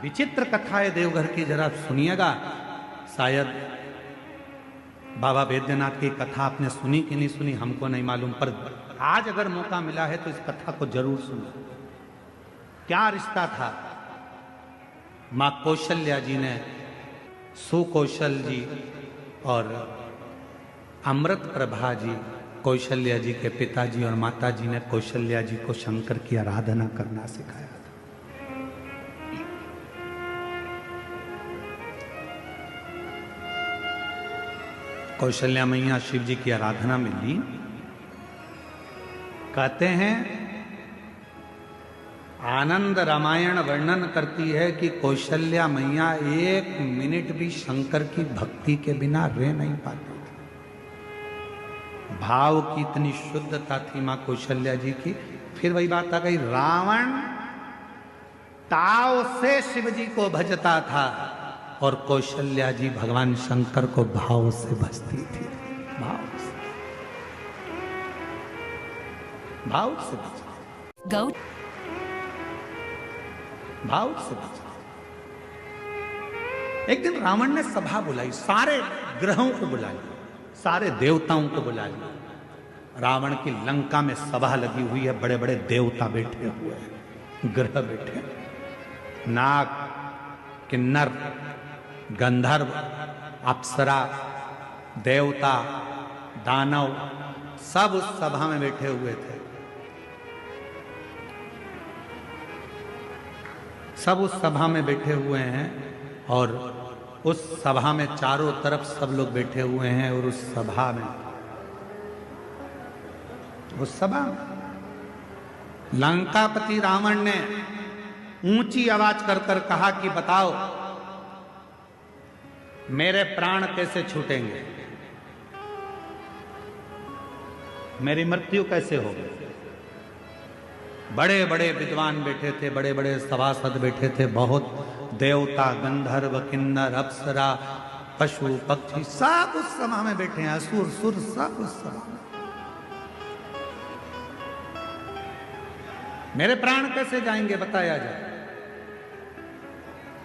विचित्र कथा है देवघर की, जरा सुनिएगा। शायद बाबा वैद्यनाथ की कथा आपने सुनी कि नहीं सुनी हमको नहीं मालूम, पर आज अगर मौका मिला है तो इस कथा को जरूर सुनो। क्या रिश्ता था मां कौशल्या जी ने सुकौशल जी और अमृत प्रभा जी, कौशल्या जी के पिताजी और माता जी ने कौशल्या जी को शंकर की आराधना करना सिखाया था। कौशल्या मैया शिव जी की आराधना में लीन। कहते हैं आनंद रामायण वर्णन करती है कि कौशल्या मैया 1 मिनट भी शंकर की भक्ति के बिना रह नहीं पाती थी। भाव की इतनी शुद्धता थी मां कौशल्या जी की। फिर वही बात आ गई, रावण ताव से शिव जी को भजता था और कौशल्या जी भगवान शंकर को भाव से भजती थी। भाव से भजती, भाव से भजती। एक दिन रावण ने सभा बुलाई, सारे ग्रहों को बुला लिया, सारे देवताओं को बुला लिया। रावण की लंका में सभा लगी हुई है, बड़े बड़े देवता बैठे हुए हैं, ग्रह बैठे, नाग, किन्नर, गंधर्व, अप्सरा, देवता, दानव, सब उस सभा में बैठे हुए थे। सब उस सभा में बैठे हुए हैं और उस सभा में चारों तरफ सब लोग बैठे हुए हैं। और उस सभा में लंकापति रावण ने ऊंची आवाज कर कर कहा कि बताओ मेरे प्राण कैसे छूटेंगे, मेरी मृत्यु कैसे होगी। बड़े बड़े विद्वान बैठे थे, बड़े बड़े सभासद बैठे थे, बहुत देवता, गंधर्व, किन्नर, अप्सरा, पशु, पक्षी सब उस सभा में बैठे हैं, असुर सुर सब उस सभा में। मेरे प्राण कैसे जाएंगे बताया जाए,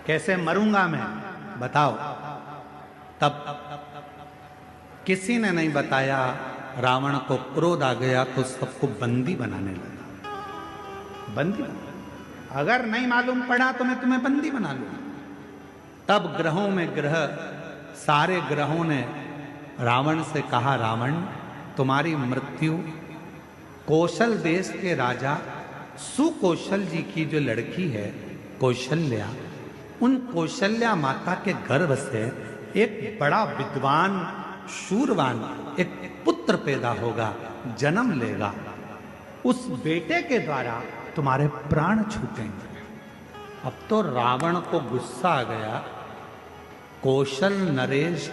कैसे मरूंगा मैं बताओ। तब किसी ने नहीं बताया। रावण को क्रोध आ गया तो सबको बंदी बनाने लगा। बंदी बना, अगर नहीं मालूम पड़ा तो मैं तुम्हें बंदी बना लूंगा। तब ग्रहों में ग्रह, सारे ग्रहों ने रावण से कहा, रावण तुम्हारी मृत्यु कौशल देश के राजा सुकौशल जी की जो लड़की है कौशल्या, उन कौशल्या माता के गर्भ से एक बड़ा विद्वान शूरवान एक पुत्र पैदा होगा, जन्म लेगा। उस बेटे के द्वारा तुम्हारे प्राण छूटेंगे। अब तो रावण को गुस्सा आ गया, कौशल नरेश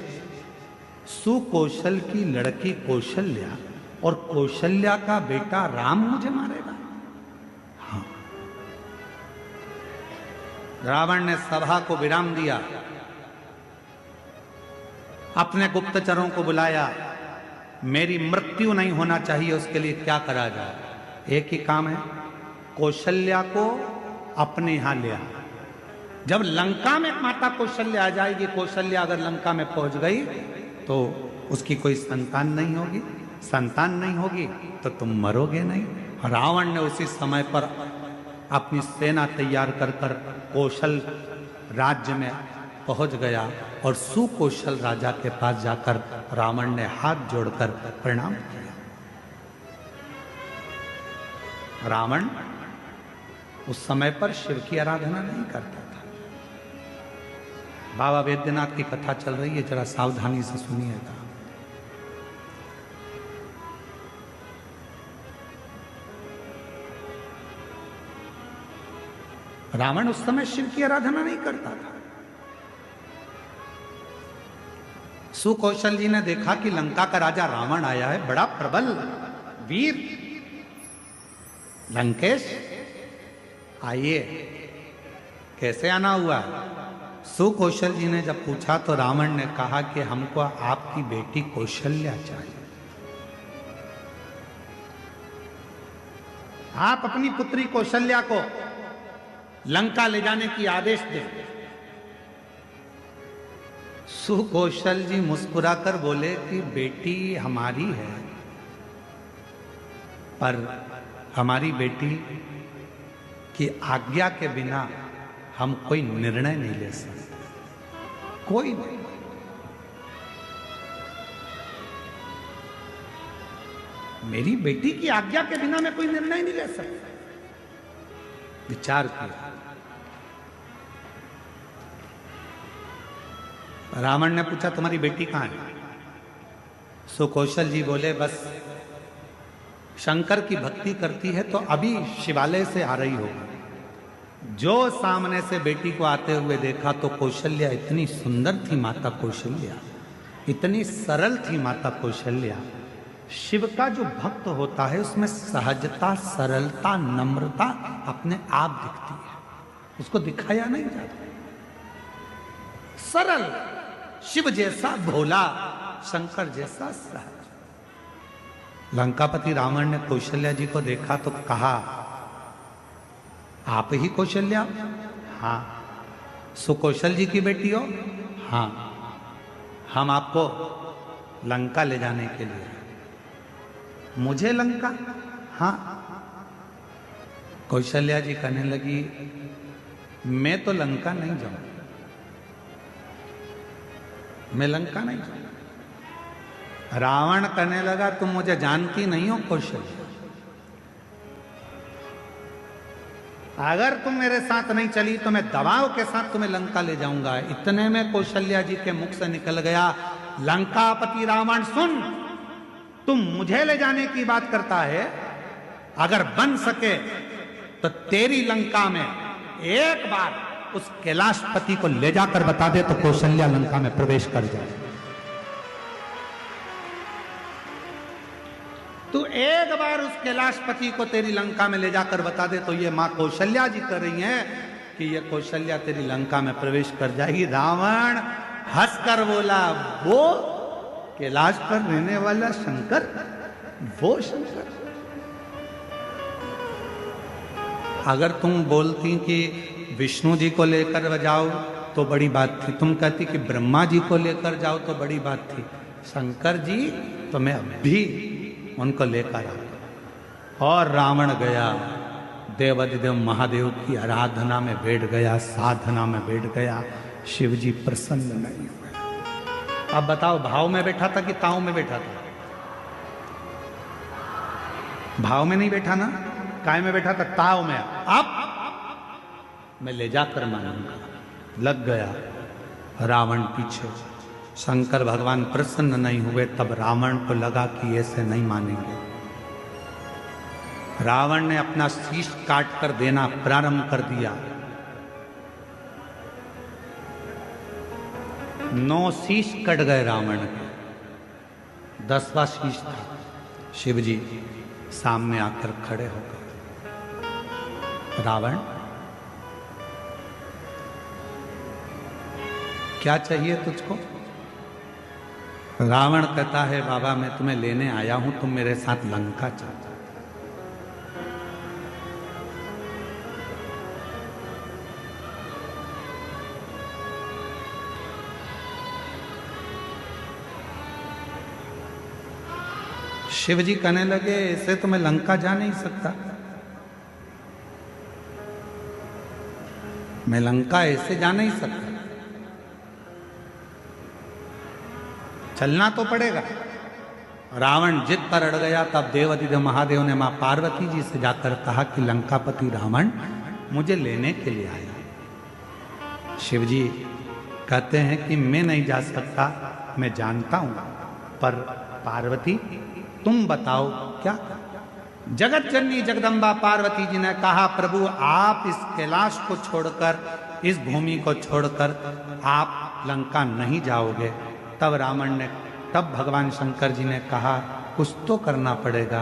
सुकौशल की लड़की कौशल्या और कौशल्या का बेटा राम मुझे मारेगा। हाँ, रावण ने सभा को विराम दिया, अपने गुप्तचरों को बुलाया। मेरी मृत्यु नहीं होना चाहिए, उसके लिए क्या करा जाए। एक ही काम है, कौशल्या को अपने यहां ले आ। जब लंका में माता कौशल्या आ जाएगी, कौशल्या अगर लंका में पहुंच गई तो उसकी कोई संतान नहीं होगी, संतान नहीं होगी तो तुम मरोगे नहीं। रावण ने उसी समय पर अपनी सेना तैयार कर कर कौशल राज्य में पहुंच गया और सुकौशल राजा के पास जाकर रावण ने हाथ जोड़कर प्रणाम किया। रावण उस समय पर शिव की आराधना नहीं करता था। बाबा वैद्यनाथ की कथा चल रही है, जरा सावधानी से सुनिएगा। रावण उस समय शिव की आराधना नहीं करता था। सुकौशल जी ने देखा कि लंका का राजा रावण आया है, बड़ा प्रबल वीर, लंकेश आइए। कैसे आना हुआ? सुकौशल जी ने जब पूछा तो रावण ने कहा कि हमको आपकी बेटी कौशल्या चाहिए। आप अपनी पुत्री कौशल्या को लंका ले जाने की आदेश दे। सुकौशल जी मुस्कुराकर बोले कि बेटी हमारी है, पर हमारी बेटी की आज्ञा के बिना हम कोई निर्णय नहीं ले सकते, कोई नहीं। मेरी बेटी की आज्ञा के बिना मैं कोई निर्णय नहीं ले सकता। विचार किया। रावण ने पूछा तुम्हारी बेटी कहां है? सुकौशल जी बोले बस शंकर की भक्ति करती है तो अभी शिवालय से आ रही होगी। जो सामने से बेटी को आते हुए देखा तो कौशल्या इतनी सुंदर थी, माता कौशल्या इतनी सरल थी। माता कौशल्या, शिव का जो भक्त होता है उसमें सहजता, सरलता, नम्रता अपने आप दिखती है, उसको दिखाया नहीं जाता। सरल, शिव जैसा भोला, शंकर जैसा सहज। लंकापति रावण ने कौशल्या जी को देखा तो कहा आप ही कौशल्या? हाँ। सुकौशल जी की बेटी हो? हाँ। हम आपको लंका ले जाने के लिए। मुझे लंका? हाँ। कौशल्या जी कहने लगी मैं तो लंका नहीं जाऊं, मैं लंका नहीं जाऊं। रावण कहने लगा तुम मुझे जानती नहीं हो कौशल्या, अगर तुम मेरे साथ नहीं चली तो मैं दबाव के साथ तुम्हें लंका ले जाऊंगा। इतने में कौशल्या जी के मुख से निकल गया लंकापति रावण सुन, तुम मुझे ले जाने की बात करता है, अगर बन सके तो तेरी लंका में एक बार उस कैलाशपति को ले जाकर बता दे तो कौशल्या लंका में प्रवेश कर जाए। तू एक बार उस कैलाशपति को तेरी लंका में ले जाकर बता दे तो ये मां कौशल्या जी कर रही हैं कि ये कौशल्या तेरी लंका में प्रवेश कर जाएगी। रावण हंसकर बोला वो कैलाश पर रहने वाला शंकर, वो शंकर। अगर तुम बोलती कि विष्णु जी को लेकर जाओ तो बड़ी बात थी, तुम कहती कि ब्रह्मा जी को लेकर जाओ तो बड़ी बात थी, शंकर जी तो मैं अभी उनको लेकर आ। और रावण गया देवाधिदेव महादेव की आराधना में बैठ गया, साधना में बैठ गया। शिव जी प्रसन्न नहीं हुए। अब बताओ भाव में बैठा था कि ताव में बैठा था? भाव में नहीं बैठा ना, काय में बैठा था? ताव में। अब मैं ले जाकर मानूंगा। लग गया रावण पीछे। शंकर भगवान प्रसन्न नहीं हुए। तब रावण को लगा कि ऐसे नहीं मानेंगे। रावण ने अपना शीश काट कर देना प्रारंभ कर दिया। 9 शीश कट गए रावण के, 10वां शीश था। शिव जी सामने आकर खड़े हो गए। रावण क्या चाहिए तुझको? रावण कहता है बाबा मैं तुम्हें लेने आया हूं, तुम मेरे साथ लंका चल। शिव जी कहने लगे ऐसे तो मैं लंका जा नहीं सकता, मैं लंका ऐसे जा नहीं सकता, चलना तो पड़ेगा। रावण जिद पर अड़ गया। तब देवाधिदेव महादेव ने मां पार्वती जी से जाकर कहा कि लंकापति रावण मुझे लेने के लिए आया। शिव जी कहते हैं कि मैं नहीं जा सकता, मैं जानता हूं, पर पार्वती तुम बताओ क्या? जगत जननी जगदम्बा पार्वती जी ने कहा प्रभु आप इस कैलाश को छोड़कर, इस भूमि को छोड़कर आप लंका नहीं जाओगे। तब भगवान शंकर जी ने कहा कुछ तो करना पड़ेगा।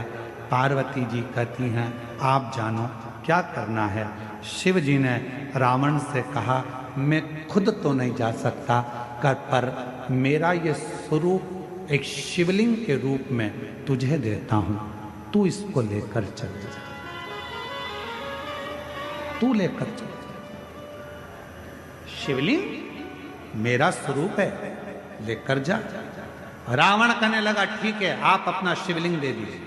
पार्वती जी कहती हैं आप जानो क्या करना है। शिव जी ने रावण से कहा मैं खुद तो नहीं जा सकता, पर मेरा ये स्वरूप एक शिवलिंग के रूप में तुझे देता हूं, तू इसको लेकर चल जा, तू लेकर चल। शिवलिंग मेरा स्वरूप है, लेकर जा। रावण कहने लगा ठीक है, आप अपना शिवलिंग दे दीजिए।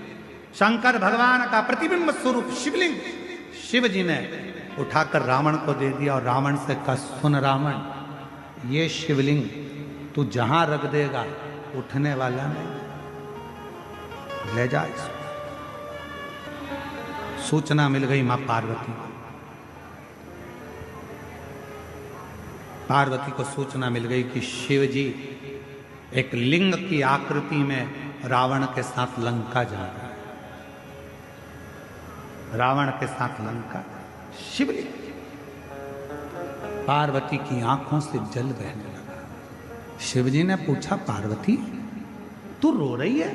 शंकर भगवान का प्रतिबिंब स्वरूप शिवलिंग शिव जी ने उठाकर रावण को दे दिया और रावण से कहा, सुन रावण, ये शिवलिंग तू जहां रख देगा उठने वाला नहीं, ले जा इसको। सूचना मिल गई मां पार्वती को। पार्वती को सूचना मिल गई कि शिव जी एक लिंग की आकृति में रावण के साथ लंका जा रहा है। रावण के साथ लंका, शिवलिंग। पार्वती की आंखों से जल बहने लगा। शिवजी ने पूछा, पार्वती तू रो रही है,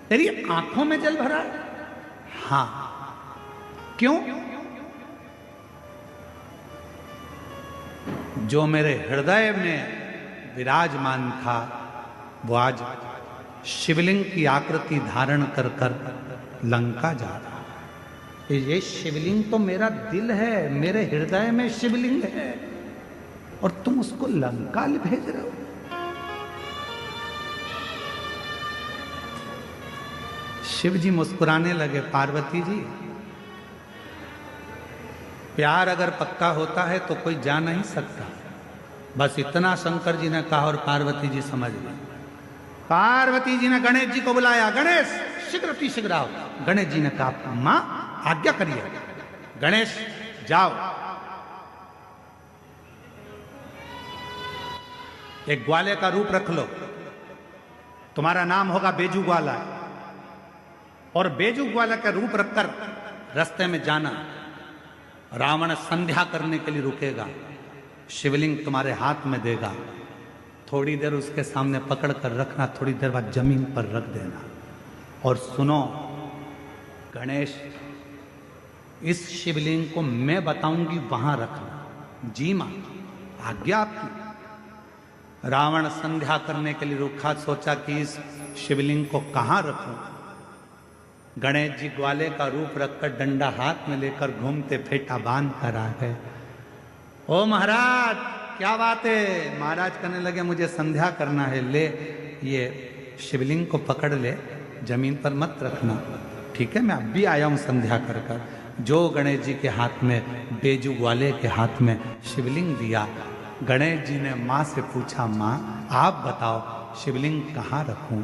तेरी आंखों में जल भरा है? हां। क्यों? जो मेरे हृदय में विराजमान था वो आज शिवलिंग की आकृति धारण कर कर लंका जा रहा है। ये शिवलिंग तो मेरा दिल है, मेरे हृदय में शिवलिंग है, और तुम उसको लंका भेज रहे हो। शिव जी मुस्कुराने लगे, पार्वती जी, प्यार अगर पक्का होता है तो कोई जा नहीं सकता। बस इतना शंकर जी ने कहा और पार्वती जी समझ गई। पार्वती जी ने गणेश जी को बुलाया, गणेश शीघ्र आओ। गणेश जी ने कहा, मां आज्ञा करिए। गणेश जाओ, एक ग्वाले का रूप रख लो, तुम्हारा नाम होगा बेजू ग्वाला, और बेजू ग्वाला का रूप रखकर रास्ते में जाना। रावण संध्या करने के लिए रुकेगा, शिवलिंग तुम्हारे हाथ में देगा, थोड़ी देर उसके सामने पकड़ कर रखना, थोड़ी देर बाद जमीन पर रख देना। और सुनो गणेश, इस शिवलिंग को मैं बताऊंगी वहां रखना। जी मां, आज्ञा आपकी। रावण संध्या करने के लिए रुका, सोचा कि इस शिवलिंग को कहां रखूं। गणेश जी ग्वाले का रूप रखकर डंडा हाथ में लेकर घूमते फेटा बांध कर आ गए। ओ महाराज क्या बात है? महाराज कहने लगे, मुझे संध्या करना है, ले ये शिवलिंग को पकड़ ले, जमीन पर मत रखना। ठीक है, मैं अब भी आया हूं संध्या कर कर। जो गणेश जी के हाथ में, बेजू ग्वाले के हाथ में शिवलिंग दिया, गणेश जी ने मां से पूछा, मां आप बताओ शिवलिंग कहाँ रखूं?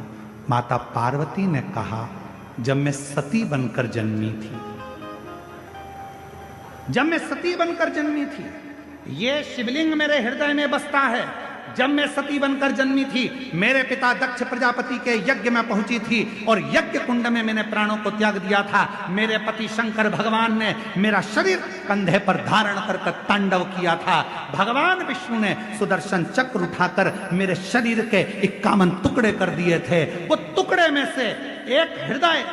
माता पार्वती ने कहा, जब मैं सती बनकर जन्मी थी, जब मैं सती बनकर जन्मी थी, ये शिवलिंग मेरे हृदय में बसता है। जब मैं सती बनकर जन्मी थी, मेरे पिता दक्ष प्रजापति के यज्ञ में पहुंची थी और यज्ञ कुंड में मैंने प्राणों को त्याग दिया था। मेरे पति शंकर भगवान ने मेरा शरीर कंधे पर धारण कर तांडव किया था। भगवान विष्णु ने सुदर्शन चक्र उठाकर मेरे शरीर के 51 टुकड़े कर दिए थे। वो टुकड़े में से एक हृदय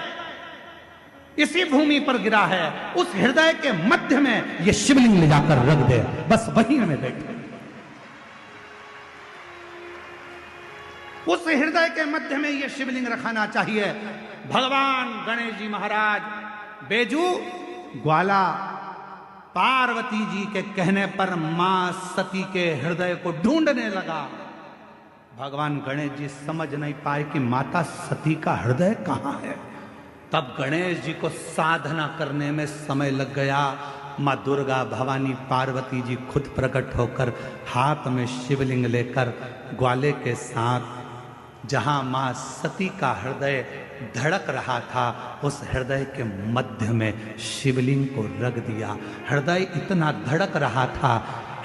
इसी भूमि पर गिरा है, उस हृदय के मध्य में ये शिवलिंग ले जाकर रख दे, बस वहीं हमें बैठे। उस हृदय के मध्य में ये शिवलिंग रखाना चाहिए। भगवान गणेश जी महाराज बेजू ग्वाला पार्वती जी के कहने पर मां सती के हृदय को ढूंढने लगा। भगवान गणेश जी समझ नहीं पाए कि माता सती का हृदय कहां है। तब गणेश जी को साधना करने में समय लग गया। मां दुर्गा भवानी पार्वती जी खुद प्रकट होकर हाथ में शिवलिंग लेकर ग्वाले के साथ जहां मां सती का हृदय धड़क रहा था, उस हृदय के मध्य में शिवलिंग को रख दिया। हृदय इतना धड़क रहा था,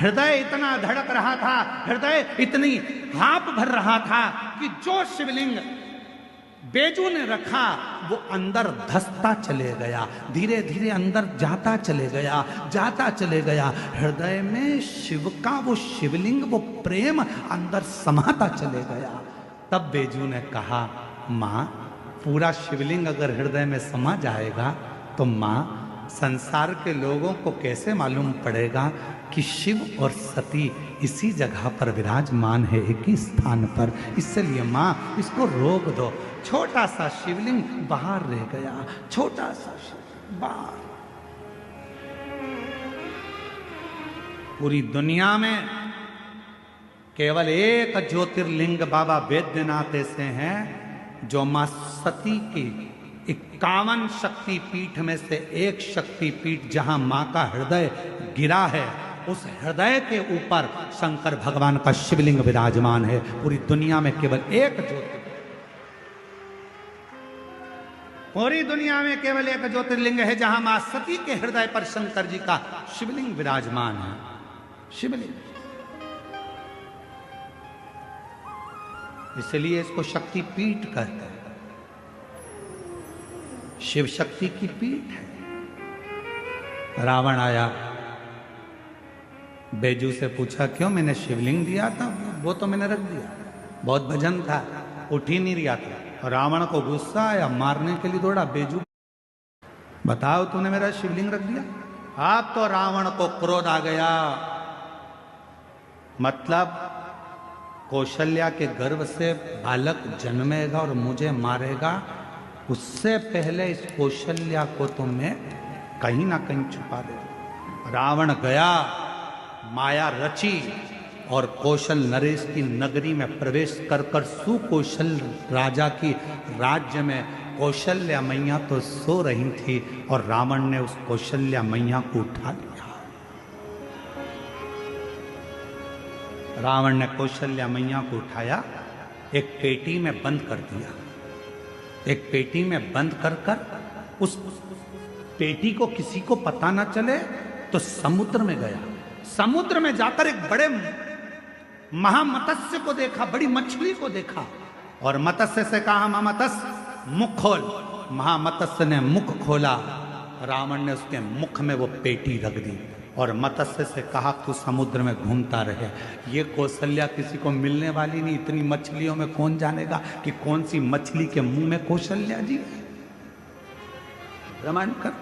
हृदय इतना धड़क रहा था, हृदय इतनी भाप भर रहा था कि जो शिवलिंग बेजू ने रखा वो अंदर धसता चले गया, धीरे धीरे अंदर जाता चले गया, जाता चले गया। हृदय में शिव का वो शिवलिंग, वो प्रेम अंदर समाता चले गया। तब बेजू ने कहा, मां पूरा शिवलिंग अगर हृदय में समा जाएगा तो मां संसार के लोगों को कैसे मालूम पड़ेगा कि शिव और सती इसी जगह पर विराजमान है, एक ही स्थान पर। इसलिए मां इसको रोक दो। छोटा सा शिवलिंग बाहर रह गया, छोटा सा शिवलिंग बाहर। पूरी दुनिया में केवल एक ज्योतिर्लिंग बाबा वैद्यनाथ ऐसे हैं जो मां सती की 51 शक्तिपीठ में से एक शक्तिपीठ जहां मां का हृदय गिरा है, उस हृदय के ऊपर शंकर भगवान का शिवलिंग विराजमान है। पूरी दुनिया में केवल एक ज्योतिर्लिंग, पूरी दुनिया में केवल एक ज्योतिर्लिंग है जहां मां सती के हृदय पर शंकर जी का शिवलिंग विराजमान है। शिवलिंग, इसलिए इसको शक्ति पीठ कहते हैं। शिव शक्ति की पीठ है। रावण आया, बैजू से पूछा क्यों, मैंने शिवलिंग दिया था, वो तो मैंने रख दिया, बहुत भजन था, उठ ही नहीं रहा था। रावण को गुस्सा आया, मारने के लिए दौड़ा। बैजू, बताओ तूने मेरा शिवलिंग रख दिया। अब तो रावण को क्रोध आ गया, मतलब कौशल्या के गर्भ से बालक जन्मेगा और मुझे मारेगा, उससे पहले इस कौशल्या को तो मैं कहीं ना कहीं छुपा दे। रावण गया, माया रची और कौशल नरेश की नगरी में प्रवेश कर कर सुकौशल राजा की राज्य में कौशल्या मैया तो सो रही थी और रावण ने उस कौशल्या मैया को उठा लिया। रावण ने कौशल्या मैया को उठाया, एक पेटी में बंद कर दिया। एक पेटी में बंद कर कर उस पेटी को किसी को पता ना चले तो समुद्र में गया। समुद्र में जाकर एक बड़े महामत्स्य को देखा, बड़ी मछली को देखा और मत्स्य से कहा, महामत्स्य मुख खोल। महामत्स्य ने मुख खोला, रावण ने उसके मुख में वो पेटी रख दी और मत्स्य से कहा तू समुद्र में घूमता रहे। ये कौशल्या किसी को मिलने वाली नहीं, इतनी मछलियों में कौन जानेगा कि कौन सी मछली के मुंह में कौशल्या जी। ब्रह्मांड कर,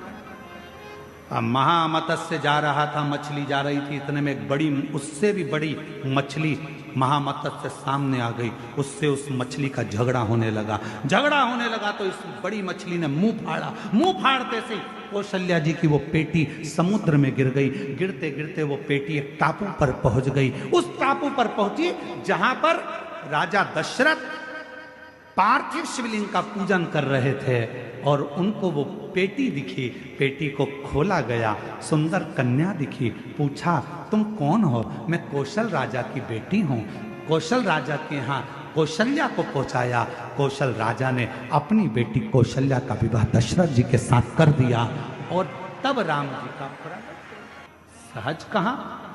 महामत्स्य जा रहा था, मछली जा रही थी, इतने में एक बड़ी, उससे भी बड़ी मछली महामत्स्य सामने आ गई। उससे उस मछली का झगड़ा होने लगा। झगड़ा होने लगा तो इस बड़ी मछली ने मुंह फाड़ा। मुंह फाड़ते से कौशल्या जी की वो पेटी समुद्र में गिर गई। गिरते गिरते वो पेटी एक टापू पर पहुंच गई। उस टापू पर पहुंची जहां पर राजा दशरथ पार्थिव शिवलिंग का पूजन कर रहे थे और उनको वो पेटी दिखी। पेटी को खोला गया, सुंदर कन्या दिखी। पूछा तुम कौन हो? मैं कौशल राजा की बेटी हूँ। कौशल राजा के यहाँ कौशल्या को पहुंचाया। कौशल राजा ने अपनी बेटी कौशल्या का विवाह दशरथ जी के साथ कर दिया और तब राम जी का सहज कहाँ